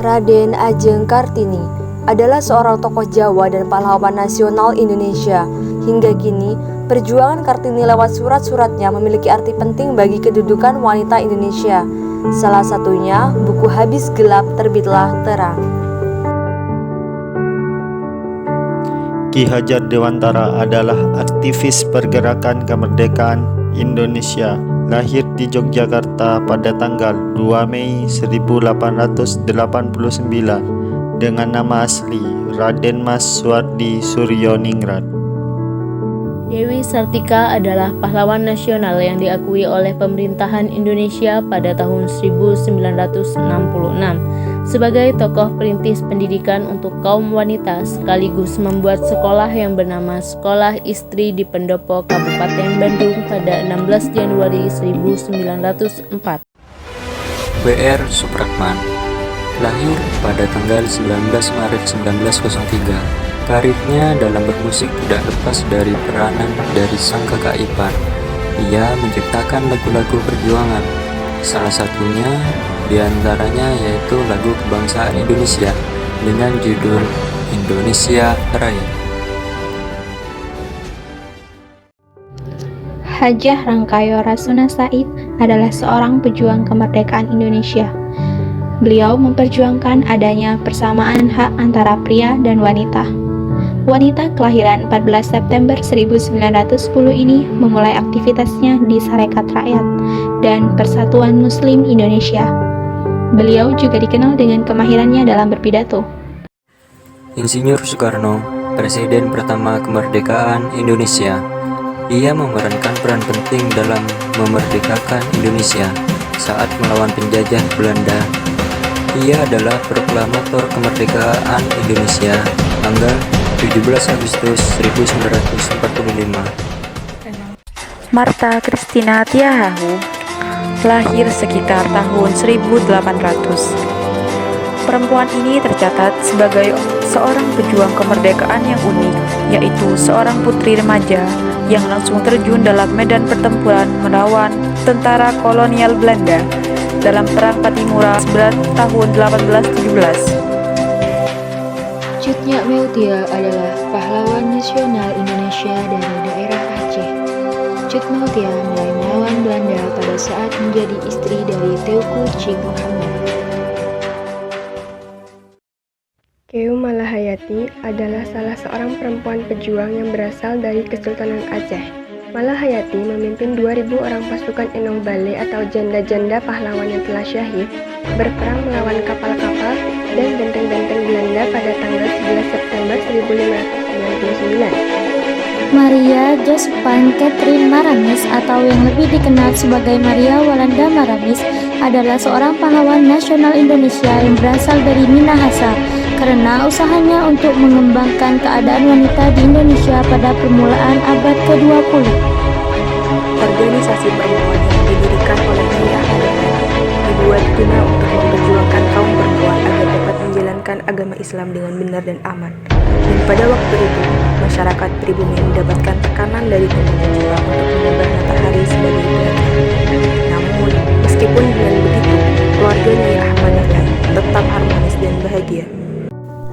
Raden Ajeng Kartini adalah seorang tokoh Jawa dan pahlawan nasional Indonesia. Hingga kini, perjuangan Kartini lewat surat-suratnya memiliki arti penting bagi kedudukan wanita Indonesia. Salah satunya, buku Habis Gelap Terbitlah Terang. Ki Hajar Dewantara adalah aktivis pergerakan kemerdekaan Indonesia. Lahir di Yogyakarta pada tanggal 2 Mei 1889 dengan nama asli Raden Mas Suwardi Suryoningrat. Dewi Sartika adalah pahlawan nasional yang diakui oleh pemerintahan Indonesia pada tahun 1966 sebagai tokoh perintis pendidikan untuk kaum wanita sekaligus membuat sekolah yang bernama Sekolah Istri di Pendopo, Kabupaten Bandung pada 16 Januari 1904. W.R. Supratman lahir pada tanggal 19 Maret 1903. Karirnya dalam bermusik tidak lepas dari peranan dari sang kakak ipar. Ia menciptakan lagu-lagu perjuangan. Salah satunya diantaranya yaitu lagu kebangsaan Indonesia dengan judul Indonesia Raya. Hajah Rangkayo Rasuna Said adalah seorang pejuang kemerdekaan Indonesia. Beliau memperjuangkan adanya persamaan hak antara pria dan wanita. Wanita kelahiran 14 September 1910 ini memulai aktivitasnya di Sarekat Rakyat dan Persatuan Muslim Indonesia. Beliau juga dikenal dengan kemahirannya dalam berpidato. Insinyur Soekarno, Presiden pertama kemerdekaan Indonesia. Ia memerankan peran penting dalam memerdekakan Indonesia saat melawan penjajah Belanda. Ia adalah proklamator kemerdekaan Indonesia tanggal 17 Agustus 1945. Martha Christina Tiahahu lahir sekitar tahun 1800. Perempuan ini tercatat sebagai seorang pejuang kemerdekaan yang unik, yaitu seorang putri remaja yang langsung terjun dalam medan pertempuran melawan tentara kolonial Belanda dalam Perang Patimura tahun 1817. Cut Nyak Meutia adalah pahlawan nasional Indonesia dari daerah Aceh. Cut Meutia mulai melawan Belanda pada saat menjadi istri dari Teuku Cing Muhammad. Keum Malahayati adalah salah seorang perempuan pejuang yang berasal dari Kesultanan Aceh. Malahayati memimpin 2.000 orang pasukan Enong Bale atau janda-janda pahlawan yang telah syahid berperang melawan kapal-kapal dan benteng-benteng Belanda pada tanggal 11 September 1599. Maria Josephine Catherine Maramis atau yang lebih dikenal sebagai Maria Walanda Maramis adalah seorang pahlawan nasional Indonesia yang berasal dari Minahasa karena usahanya untuk mengembangkan keadaan wanita di Indonesia pada permulaan abad ke-20. Organisasi perempuan yang didirikan oleh Nyai Ahmad dibuat guna untuk memperjuangkan kaum perempuan agar dapat menjalankan agama Islam dengan benar dan aman. Dan pada waktu itu, masyarakat pribumi mendapatkan tekanan dari pemerintah Jepang untuk mengubah matahari sebagai bulan. Namun, meskipun dengan begitu, keluarga Nyai Ahmad tetap harmonis dan bahagia.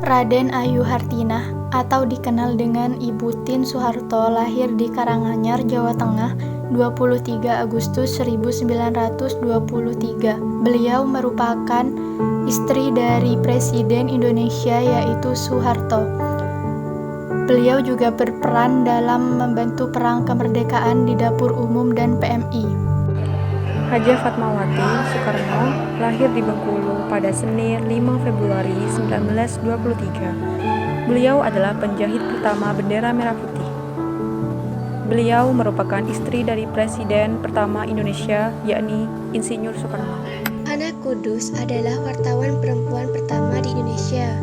Raden Ayu Hartinah atau dikenal dengan Ibu Tin Soeharto lahir di Karanganyar, Jawa Tengah 23 Agustus 1923. Beliau merupakan istri dari Presiden Indonesia yaitu Soeharto. Beliau juga berperan dalam membantu perang kemerdekaan di dapur umum dan PMI. Hajah Fatmawati Soekarno lahir di Bengkulu pada Senin 5 Februari 1923. Beliau adalah penjahit pertama bendera merah putih. Beliau merupakan istri dari Presiden pertama Indonesia, yakni Insinyur Soekarno. Ana Kudus adalah wartawan perempuan pertama di Indonesia.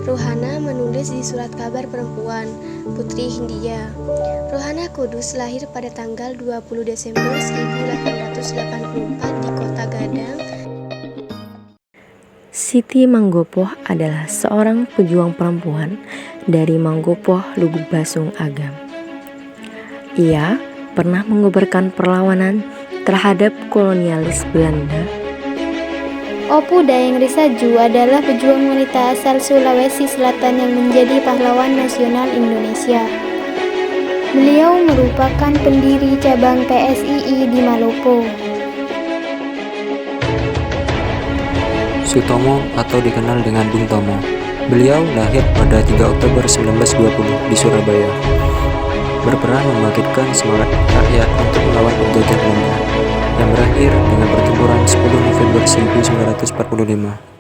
Rohana menulis di Surat Kabar Perempuan, Putri Hindia. Rohana Kudus lahir pada tanggal 20 Desember 1884 di Kota Gadang. Siti Manggopoh adalah seorang pejuang perempuan dari Manggopoh, Lubuk Basung, Agam. Ia pernah mengobarkan perlawanan terhadap kolonialis Belanda. Opu Daeng Risaju adalah pejuang wanita asal Sulawesi Selatan yang menjadi pahlawan nasional Indonesia. Beliau merupakan pendiri cabang PSII di Malopo. Sutomo atau dikenal dengan Bung Tomo. Beliau lahir pada 3 Oktober 1920 di Surabaya. Berperan membangkitkan semangat rakyat untuk melawan penjajah Belanda yang berakhir dengan pertempuran 10 November 1945.